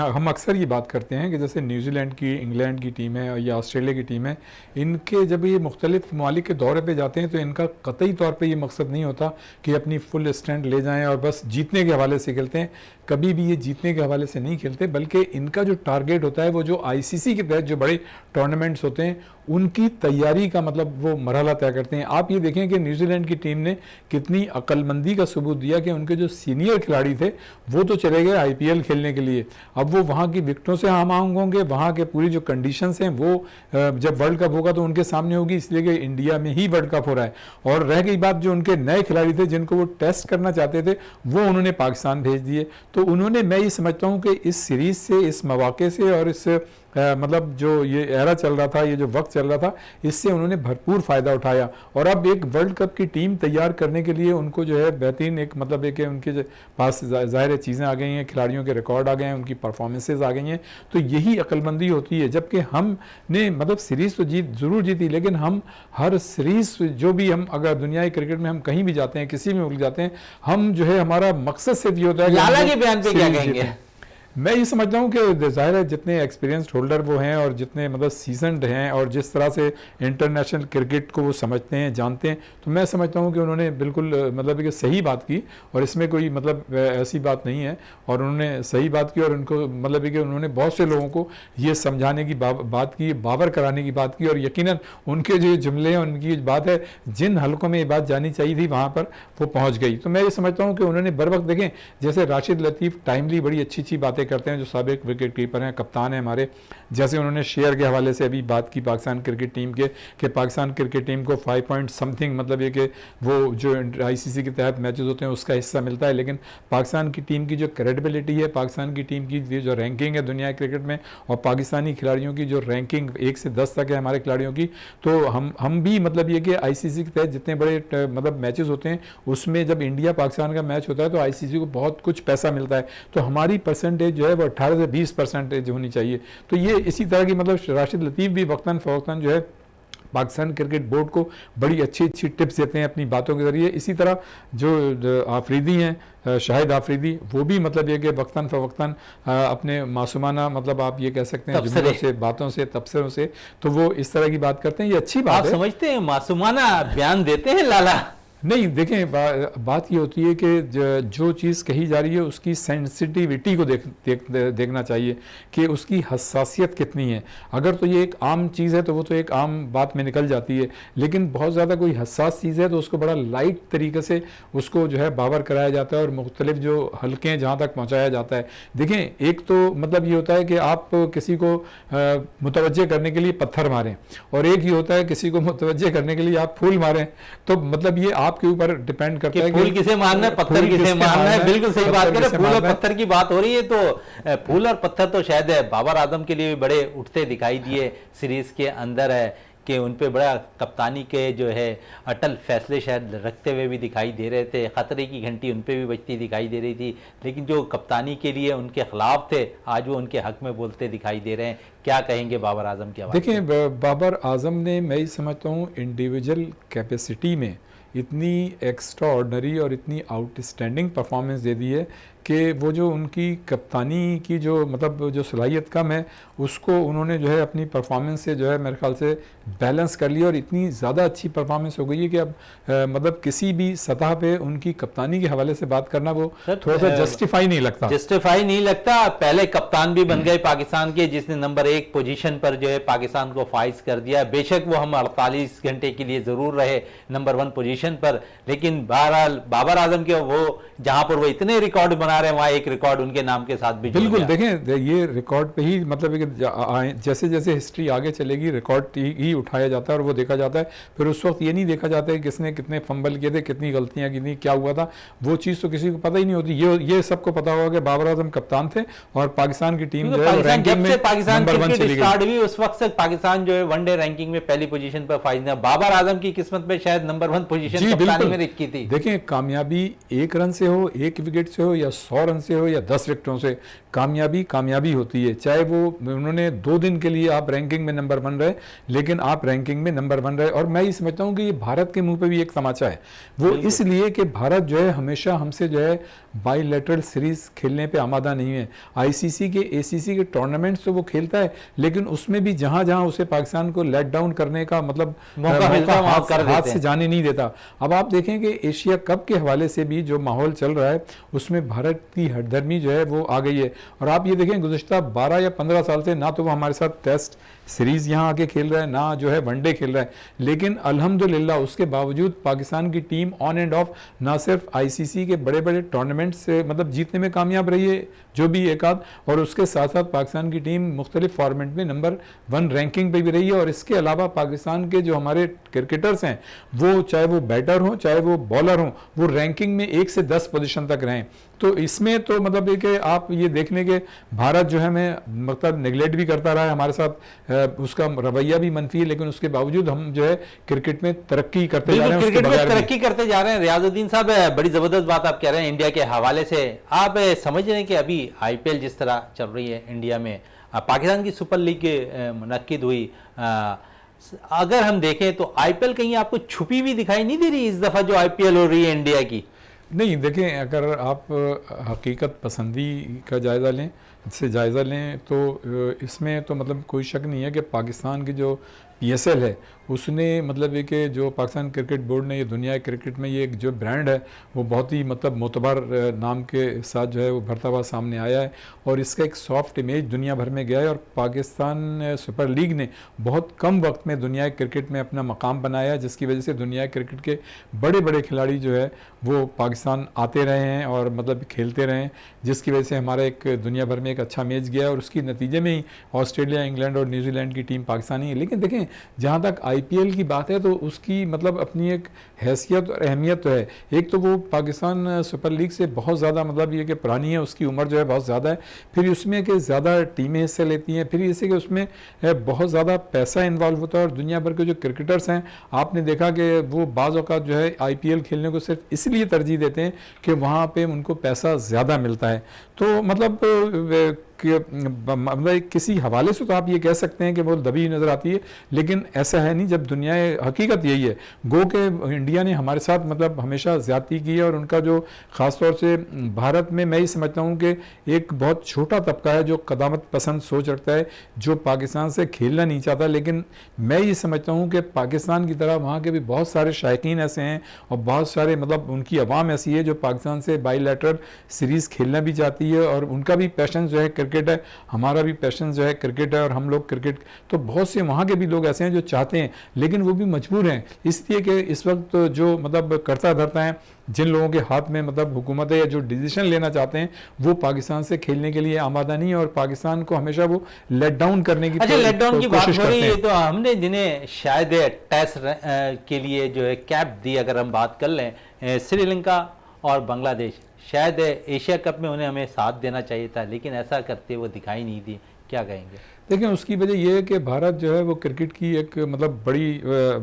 हम अक्सर ये बात करते हैं कि जैसे न्यूजीलैंड की, इंग्लैंड की टीम है या ऑस्ट्रेलिया की टीम है, इनके जब ये मुख्तलिफ ममालिक के दौरे पे जाते हैं तो इनका कतई तौर पे ये मकसद नहीं होता कि अपनी फुल स्ट्रेंथ ले जाएं और बस जीतने के हवाले से खेलते हैं। कभी भी ये जीतने के हवाले से नहीं खेलते, बल्कि इनका जो टारगेट होता है वो जो आईसीसी के तहत जो बड़े टूर्नामेंट्स होते हैं उनकी तैयारी का मतलब वो मरहला तय करते हैं। आप ये देखें कि न्यूजीलैंड की टीम ने कितनी अक्लमंदी का सबूत दिया कि उनके जो सीनियर खिलाड़ी थे वो तो चले गए आईपीएल खेलने के लिए, अब वो वहाँ की विकेटों से हम होंगे, वहाँ के पूरी जो कंडीशंस हैं वो जब वर्ल्ड कप होगा तो उनके सामने होगी, इसलिए कि इंडिया में ही वर्ल्ड कप हो रहा है। और रह गई बात जो उनके नए खिलाड़ी थे जिनको वो टेस्ट करना चाहते थे, वो उन्होंने पाकिस्तान भेज दिए। तो उन्होंने, मैं ये समझता हूँ कि इस सीरीज से, इस मौके से और इस मतलब जो ये एरा चल रहा था, ये जो वक्त चल रहा था, इससे उन्होंने भरपूर फ़ायदा उठाया। और अब एक वर्ल्ड कप की टीम तैयार करने के लिए उनको जो है बेहतरीन एक मतलब एक उनके पास ज़ाहिर चीज़ें आ गई हैं, खिलाड़ियों के रिकॉर्ड आ गए हैं, उनकी परफॉर्मेंसेज आ गई हैं। तो यही अक्लमंदी होती है। जबकि हमने मतलब सीरीज़ तो ज़रूर जीती, लेकिन हम हर सीरीज़ जो भी हम अगर दुनिया की क्रिकेट में हम कहीं भी जाते हैं, किसी भी मुल्क जाते हैं, हम जो है हमारा मकसद सिर्फ ये होता है। लाला के बयान पे क्या कहेंगे? मैं ये समझता हूँ कि ज़ाहिर है जितने एक्सपीरियंस्ड होल्डर वो हैं और जितने मतलब सीजनड हैं और जिस तरह से इंटरनेशनल क्रिकेट को वो समझते हैं, जानते हैं, तो मैं समझता हूँ कि उन्होंने बिल्कुल मतलब कि सही बात की और इसमें कोई मतलब ऐसी बात नहीं है। और उन्होंने सही बात की और उनको मतलब कि उन्होंने बहुत से लोगों को ये समझाने की बात की, बावर कराने की बात की। और यकीनन उनके जो जुमले हैं, उनकी बात है, जिन हलकों में ये बात जानी चाहिए थी वहाँ पर वो पहुँच गई। तो मैं ये समझता हूँ कि उन्होंने बर वक्त, देखें जैसे राशिद लतीफ़ टाइमली बड़ी अच्छी बातें करते हैं, जो साबिक विकेट कीपर हैं, कप्तान हैं हमारे, जैसे उन्होंने शेयर के हवाले से अभी बात की पाकिस्तान क्रिकेट टीम के, कि पाकिस्तान क्रिकेट टीम को 5 पॉइंट समथिंग मतलब ये कि वो जो आईसीसी के तहत मैचेस होते हैं उसका हिस्सा मिलता है। लेकिन पाकिस्तान की टीम की जो क्रेडिबिलिटी है, पाकिस्तान की टीम की जो रैंकिंग है दुनिया क्रिकेट में, और पाकिस्तानी खिलाड़ियों की जो रैंकिंग 1 से 10 तक है हमारे खिलाड़ियों की, तो हम भी मतलब ये कि आईसीसी के तहत जितने बड़े मतलब मैचेस होते हैं उसमें जब इंडिया पाकिस्तान का मैच होता है तो आईसीसी को बहुत कुछ पैसा मिलता है। तो हमारी परसेंटेज जो है वो 18 से 20% होनी चाहिए। तो ये इसी तरह की मतलब राशिद लतीफ़ भी वक्तन फ़वक्तन जो है पाकिस्तान क्रिकेट बोर्ड को बड़ी अच्छी टिप्स देते हैं अपनी बातों के ज़रिए। इसी तरह जो आफरीदी हैं, शाहिद आफरीदी, वो भी मतलब ये कि वक्तन फ़वक्तन अपने मासूमाना मतलब आप ये कह सकते हैं जुमलों से, बातों से, तबसरों से, तो वो इस तरह की बात करते हैं। ये अच्छी बात है। आप समझते हैं मासूमाना बयान देते हैं लाला? नहीं, देखें बात ये होती है कि जो चीज़ कही जा रही है उसकी सेंसिटिविटी को देखना चाहिए कि उसकी हसासियत कितनी है। अगर तो ये एक आम चीज़ है तो वो तो एक आम बात में निकल जाती है, लेकिन बहुत ज़्यादा कोई हसास चीज़ है तो उसको बड़ा लाइट तरीके से उसको जो है बावर कराया जाता है और मुख्तलिफ जो हल्के हैं जहाँ तक पहुँचाया जाता है। देखें, एक तो मतलब ये होता है कि आप किसी को मुतवज्जे करने के लिए पत्थर मारें, और एक ये होता है किसी को मुतवज्जे करने के लिए आप फूल मारें। तो मतलब ये आपके ऊपर डिपेंड करता है कि फूल किसे मारना है, पत्थर किसे मारना है। बिल्कुल सही बात करें। फूल और पत्थर की बात हो रही है तो फूल और पत्थर तो शायद बाबर आजम के लिए भी बड़े उठते दिखाई दिए सीरीज के अंदर, है कि उन पे बड़ा कप्तानी के जो है अटल फैसले शायद रखते हुए भी दिखाई दे रहे थे। खतरे की घंटी उन पे भी बजती दिखाई दे रही थी, लेकिन जो कप्तानी के लिए उनके खिलाफ थे आज वो उनके हक में बोलते दिखाई दे रहे हैं। क्या कहेंगे बाबर आजम के हवाले? देखें, बाबर आजम ने, मैं ये समझता हूँ, इंडिविजुअल कैपेसिटी में इतनी एक्स्ट्रा ऑर्डनरी और इतनी आउटस्टैंडिंग परफॉर्मेंस दे दी है कि वो जो उनकी कप्तानी की जो मतलब जो सलाहियत कम है उसको उन्होंने जो है अपनी परफॉर्मेंस से जो है मेरे ख्याल से बैलेंस कर लिया, और इतनी ज़्यादा अच्छी परफॉर्मेंस हो गई है कि अब मतलब किसी भी सतह पे उनकी कप्तानी के हवाले से बात करना वो थोड़ा सा जस्टिफाई नहीं लगता। पहले कप्तान भी बन गए पाकिस्तान के, जिसने नंबर एक पोजीशन पर जो है पाकिस्तान को फाइज कर दिया। बेशक वो हम 48 घंटे के लिए ज़रूर रहे नंबर 1 पोजीशन पर, लेकिन बहरहाल बाबर आजम के वो जहां पर वो इतने रिकॉर्ड बना रहे हैं वहां एक रिकॉर्ड उनके नाम के साथ भी जुड़ बिल्कुल। गया। देखें ये रिकॉर्ड पे ही मतलब है कि जैसे जैसे हिस्ट्री आगे चलेगी रिकॉर्ड ही उठाया जाता है और वो देखा जाता है। फिर उस वक्त ये नहीं देखा जाता है किसने कितने फंबल किए थे, कितनी गलतियां की थी, क्या हुआ था, वो चीज़ तो किसी को पता ही नहीं होती। ये सबको पता होगा कि बाबर आजम कप्तान थे और पाकिस्तान की टीम जो है रैंकिंग में पाकिस्तान नंबर 1 क्रिकेट चली स्टार्ट गई। हुई उस वक्त से पाकिस्तान जो है वनडे रैंकिंग में पहली पोजीशन पर फाइज नहीं। बाबर आजम की किस्मत में शायद नंबर 1 पोजीशन जी कप्तानी बिल्कुल। में लिखी थी। देखें कामयाबी 1 रन से हो, 1 विकेट से हो, या 100 रन से हो, या 10 विकेटों से, कामयाबी होती है। चाहे वो उन्होंने 2 दिन के लिए आप रैंकिंग में नंबर 1 रहे, लेकिन आप रैंकिंग में नंबर 1 रहे। और मैं ये समझता हूँ कि ये भारत के मुंह पे भी एक तमाचा है, वो इसलिए कि भारत जो है हमेशा हमसे जो है बाईलैटरल सीरीज खेलने पे आमादा नहीं है। आईसीसी के एसीसी के टूर्नामेंट्स तो वो खेलता है, लेकिन उसमें भी जहां जहां उसे पाकिस्तान को लेट डाउन करने का मतलब मौका मिलता है वहां कर देते हाथ हैं। से जाने नहीं देता। अब आप देखें कि एशिया कप के हवाले से भी जो माहौल चल रहा है उसमें भारत की हठधर्मी जो है वो आ गई है। और आप ये देखें गुज़िश्ता 12 या 15 साल से ना तो वो हमारे साथ टेस्ट सीरीज यहाँ आके खेल रहा है, ना जो है वनडे खेल रहा है, लेकिन अल्हम्दुलिल्लाह उसके बावजूद पाकिस्तान की टीम ऑन एंड ऑफ ना सिर्फ आईसीसी के बड़े बड़े टूर्नामेंट से मतलब जीतने में कामयाब रही है, जो भी एक आध, और उसके साथ साथ पाकिस्तान की टीम मुख्तलिफ फॉर्मेट में नंबर 1 रैंकिंग पे भी रही है। और इसके अलावा पाकिस्तान के जो हमारे क्रिकेटर्स हैं वो चाहे वो बैटर हों चाहे वो बॉलर हों, वो रैंकिंग में 1 से 10 पोजीशन तक रहें। तो इसमें तो मतलब ये कि आप ये देख लें कि भारत जो है हमें मतलब नेगलेक्ट भी करता रहा है, हमारे साथ उसका रवैया भी मनफी है, लेकिन उसके बावजूद हम जो है क्रिकेट में तरक्की करते जा रहे हैं। क्रिकेट उसके में बगैर तरक्की करते जा रहे हैं। रियाजुद्दीन साहब बड़ी जबरदस्त बात आप कह रहे हैं इंडिया के हवाले से। आप समझ रहे हैं कि अभी आईपीएल जिस तरह चल रही है इंडिया में, पाकिस्तान की सुपर लीग मुनक्किद हुई, अगर हम देखें तो आईपीएल कहीं आपको छुपी भी दिखाई नहीं दे रही इस दफा जो आईपीएल हो रही है इंडिया की? नहीं, देखें अगर आप हकीकत पसंदी का जायज़ा लें तो इसमें तो मतलब कोई शक नहीं है कि पाकिस्तान की जो पीएसएल है उसने मतलब ये कि जो पाकिस्तान क्रिकेट बोर्ड ने ये दुनिया क्रिकेट में ये एक जो ब्रांड है वो बहुत ही मतलब मोतबर नाम के साथ जो है वो भरता हुआ सामने आया है और इसका एक सॉफ्ट इमेज दुनिया भर में गया है। और पाकिस्तान सुपर लीग ने बहुत कम वक्त में दुनिया क्रिकेट में अपना मकाम बनाया, जिसकी वजह से दुनिया क्रिकेट के बड़े बड़े खिलाड़ी जो है वो पाकिस्तान आते रहे हैं और मतलब खेलते रहे हैं, जिसकी वजह से हमारा एक दुनिया भर में एक अच्छा मैच गया और उसकी नतीजे में ही ऑस्ट्रेलिया, इंग्लैंड और न्यूजीलैंड की टीम पाकिस्तानी है। लेकिन देखें जहाँ तक आईपीएल की बात है तो उसकी मतलब अपनी एक हैसियत और अहमियत तो है। एक तो वो पाकिस्तान सुपर लीग से बहुत ज़्यादा मतलब ये कि पुरानी है, उसकी उम्र जो है बहुत ज़्यादा है, फिर उसमें कि ज़्यादा टीमें हिस्से लेती हैं, फिर इसे कि उसमें बहुत ज़्यादा पैसा इन्वॉल्व होता है और दुनिया भर के जो क्रिकेटर्स हैं आपने देखा कि वो बाज़ औक़ात जो है आईपीएल खेलने को सिर्फ इसलिए तरजीह देते हैं कि वहाँ पे उनको पैसा ज़्यादा मिलता है। तो मतलब किसी हवाले से तो आप ये कह सकते हैं कि वो दबी नज़र आती है, लेकिन ऐसा है नहीं। जब दुनिया हकीकत यही है, गो के इंडिया ने हमारे साथ मतलब हमेशा ज़्यादती की है और उनका जो ख़ास तौर से भारत में मैं ये समझता हूँ कि एक बहुत छोटा तबका है जो कदामत पसंद सोच रखता है, जो पाकिस्तान से खेलना नहीं चाहता। लेकिन मैं ये समझता हूँ कि पाकिस्तान की तरह वहाँ के भी बहुत सारे शायकीन ऐसे हैं और बहुत सारे मतलब उनकी आवाम ऐसी है जो पाकिस्तान से बाईलैटरल सीरीज़ खेलना भी चाहती है और उनका भी पैशन जो है क्रिकेट है, हमारा भी पैशन जो है क्रिकेट है और हम लोग क्रिकेट, तो बहुत से वहाँ के भी लोग ऐसे हैं जो चाहते हैं लेकिन वो भी मजबूर हैं, इसलिए कि इस वक्त जो मतलब करता धरता है जिन लोगों के हाथ में मतलब हुकूमत है या जो डिसीजन लेना चाहते हैं वो पाकिस्तान से खेलने के लिए आमादा नहीं है और पाकिस्तान को हमेशा वो लेट डाउन करने की लेट डाउन की बात हो रही है तो हमने जिन्हें शायद टेस्ट के लिए जो है कैप दी, अगर हम बात कर लें श्रीलंका और बांग्लादेश, शायद एशिया कप में उन्हें हमें साथ देना चाहिए था, लेकिन ऐसा करते वो दिखाई नहीं दी। क्या कहेंगे? देखिए उसकी वजह यह है कि भारत जो है वो क्रिकेट की एक मतलब बड़ी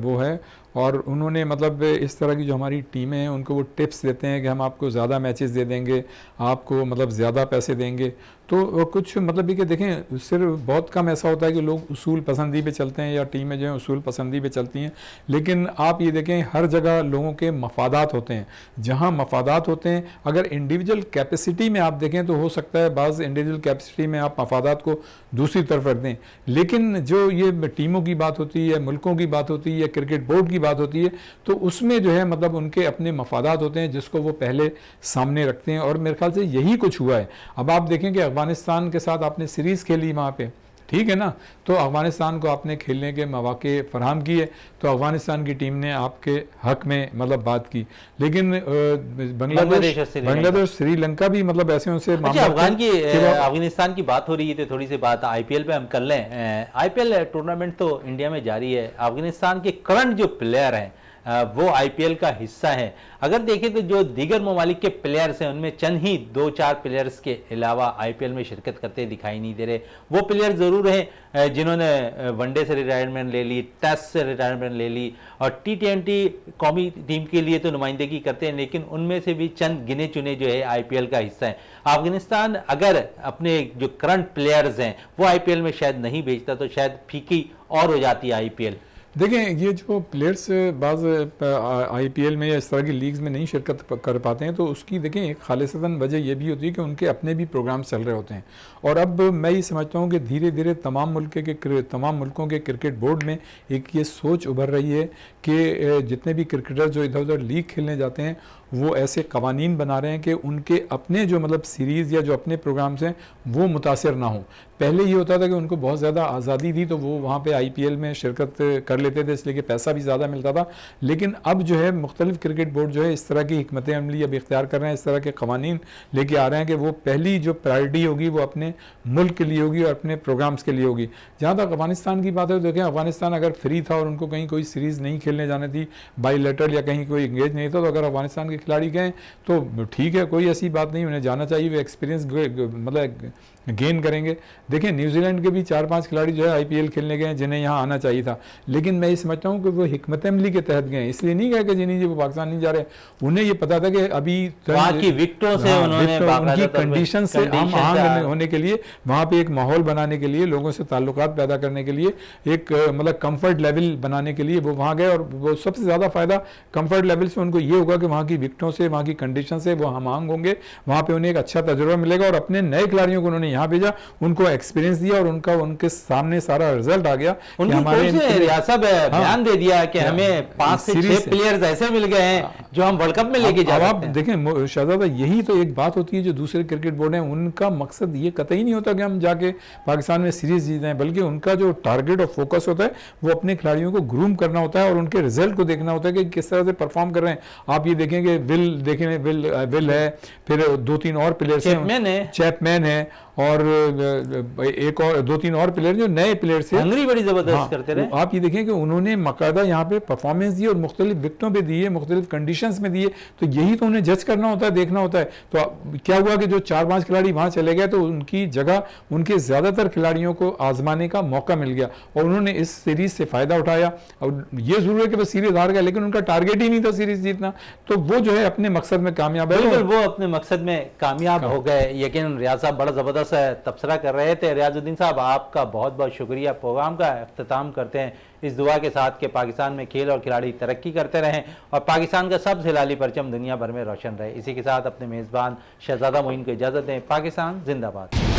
वो है और उन्होंने मतलब इस तरह की जो हमारी टीमें हैं उनको वो टिप्स देते हैं कि हम आपको ज़्यादा मैचेस दे देंगे, आपको मतलब ज़्यादा पैसे देंगे। तो कुछ मतलब ये कि देखें सिर्फ बहुत कम ऐसा होता है कि लोग उसूल पसंदी पे चलते हैं या टीमें जो हैं उसूल पसंदी पे चलती हैं, लेकिन आप ये देखें हर जगह लोगों के मफादात होते हैं। जहाँ मफादात होते हैं अगर इंडिविजुअल कैपेसिटी में आप देखें तो हो सकता है बाज़ इंडिविजुअल कैपेसिटी में आप मफादात को दूसरी तरफ रख दें, लेकिन जो ये टीमों की बात होती है, मुल्कों की बात होती है या क्रिकेट बोर्ड की बात होती है तो उसमें जो है मतलब उनके अपने मफादात होते हैं जिसको वो पहले सामने रखते हैं और मेरे ख्याल से यही कुछ हुआ है। अब आप देखें कि अफगानिस्तान के साथ आपने सीरीज़ खेली वहाँ पे, ठीक है ना। तो अफगानिस्तान को आपने खेलने के मौके फराहम किए, तो अफगानिस्तान की टीम ने आपके हक में मतलब बात की, लेकिन बांग्लादेश श्रीलंका भी मतलब ऐसे उनसे अच्छा, अफगानिस्तान की बात हो रही है तो थोड़ी सी बात आईपीएल पे हम कर लें। आईपीएल टूर्नामेंट तो इंडिया में जारी है, अफगानिस्तान के करंट जो प्लेयर हैं वो आईपीएल का हिस्सा है। अगर देखें तो जो दीगर ममालिक के प्लेयर्स हैं उनमें चंद ही 2-4 प्लेयर्स के अलावा आईपीएल में शिरकत करते दिखाई नहीं दे रहे। वो प्लेयर ज़रूर हैं जिन्होंने वनडे से रिटायरमेंट ले ली, टेस्ट से रिटायरमेंट ले ली और T20 कौमी टीम के लिए तो नुमाइंदगी करते हैं, लेकिन उनमें से भी चंद गिने चुने जो है आईपीएल का हिस्सा है। अफगानिस्तान अगर अपने जो करंट प्लेयर्स हैं वो आईपीएल में शायद नहीं भेजता तो शायद फीकी और हो जाती आईपीएल। देखें, ये जो प्लेयर्स बाज़ आईपीएल में या इस तरह की लीग्स में नहीं शिरकत कर पाते हैं, तो उसकी देखें एक खालिसतन वजह यह भी होती है कि उनके अपने भी प्रोग्राम चल रहे होते हैं। और अब मैं ये समझता हूँ कि धीरे धीरे तमाम मुल्कों के क्रिकेट बोर्ड में एक ये सोच उभर रही है कि जितने भी क्रिकेटर जो इधर उधर लीग खेलने जाते हैं वो ऐसे कवानीन बना रहे हैं कि उनके अपने जो मतलब सीरीज़ या जो अपने प्रोग्राम्स हैं वो मुतासर ना हों। पहले ये होता था कि उनको बहुत ज़्यादा आज़ादी थी तो वो वहाँ पे आईपीएल में शिरकत कर लेते थे, इसलिए कि पैसा भी ज़्यादा मिलता था। लेकिन अब जो है मुख्तलिफ क्रिकेट बोर्ड जो है इस तरह की हिकमत अमली अब इख्तियार कर रहे हैं, इस तरह के कवानीन लेके आ रहे हैं कि वो पहली जो प्रायोरिटी होगी वो अपने मुल्क के लिए होगी और अपने प्रोग्राम्स के लिए होगी। जहाँ तक अफगानिस्तान की बात है, देखें अफगानिस्तान अगर फ्री था और उनको कहीं कोई सीरीज़ नहीं खेलने जाने थी, बाईलेटरल या कहीं कोई इंगेज नहीं था, तो अगर अफगानिस्तान के खिलाड़ी गए तो ठीक है, कोई ऐसी बात नहीं, उन्हें जाना चाहिए, वो एक्सपीरियंस मतलब गेन करेंगे। देखिए न्यूजीलैंड के भी 4-5 खिलाड़ी जो है आईपीएल खेलने गए जिन्हें यहाँ आना चाहिए था, लेकिन मैं ये समझता हूँ कि वो हिकमत अमली के तहत गए, इसलिए नहीं गए कि जिन्हें वो पाकिस्तान नहीं जा रहे। उन्हें ये पता था कि अभी वहाँ की विकेटों से उनकी कंडीशन से हम आहंग होने के लिए, वहाँ पे एक माहौल बनाने के लिए, लोगों से ताल्लुकात पैदा करने के लिए, एक मतलब कंफर्ट लेवल बनाने के लिए वो वहाँ गए। और वो सबसे ज़्यादा फ़ायदा कंफर्ट लेवल से उनको ये होगा कि वहाँ की विकेटों से, वहाँ की कंडीशन से वो हम आहंग होंगे, वहाँ पे उन्हें एक अच्छा तजुर्बा मिलेगा। और अपने नए खिलाड़ियों को उन्होंने यहाँ भेजा, उनको एक्सपीरियंस दिया और उनके सामने सारा रिजल्ट आ गया। हमारे बयान दे दिया कि हमें 5 से 6 प्लेयर्स ऐसे मिल गए हैं जो हम वर्ल्ड कप में लेके जा रहे हैं। आप देखें शहजादा, यही तो एक बात होती है जो दूसरे क्रिकेट बोर्ड हैं, उनका मकसद ये कतई नहीं होता कि हम जाके पाकिस्तान में सीरीज जीत जाएं, बल्कि उनका जो टारगेट और फोकस होता है वो अपने खिलाड़ियों को ग्रूम करना होता है और उनके रिजल्ट को देखना होता है कि किस तरह से परफॉर्म कर रहे हैं। आप ये देखेंगे विल है, फिर 2-3 और प्लेयर्स हैं, चैपमैन है और एक और 2-3 और प्लेयर जो नए प्लेयर से हंगरी बड़ी जबरदस्त करते रहे। आप ये देखें कि उन्होंने मकादा यहाँ पे परफॉर्मेंस दी और मुख्तलिफ विकेटों पे दिए, मुख्तलिफ कंडीशंस में दिए, तो यही तो उन्हें जज करना होता है, देखना होता है। तो क्या हुआ कि जो 4-5 खिलाड़ी वहाँ चले गए तो उनकी जगह उनके ज़्यादातर खिलाड़ियों को आजमाने का मौका मिल गया और उन्होंने इस सीरीज़ से फ़ायदा उठाया। और ये ज़रूर है कि वो सीरीज़ हार गया, लेकिन उनका टारगेट ही नहीं था सीरीज़ जीतना, तो वो जो है अपने मकसद में कामयाब है। बिल्कुल, वो अपने मकसद में कामयाब हो गए। यकीन रियाज साहब बड़ा ज़बरदस्त तबसरा कर रहे थे। रियाजुद्दीन साहब, आपका बहुत बहुत शुक्रिया। प्रोग्राम का अख्ताम करते हैं इस दुआ के साथ कि पाकिस्तान में खेल और खिलाड़ी तरक्की करते रहें और पाकिस्तान का सबसे लाली परचम दुनिया भर में रोशन रहे। इसी के साथ अपने मेज़बान शहजादा मोइन को इजाज़त दें। पाकिस्तान जिंदाबाद।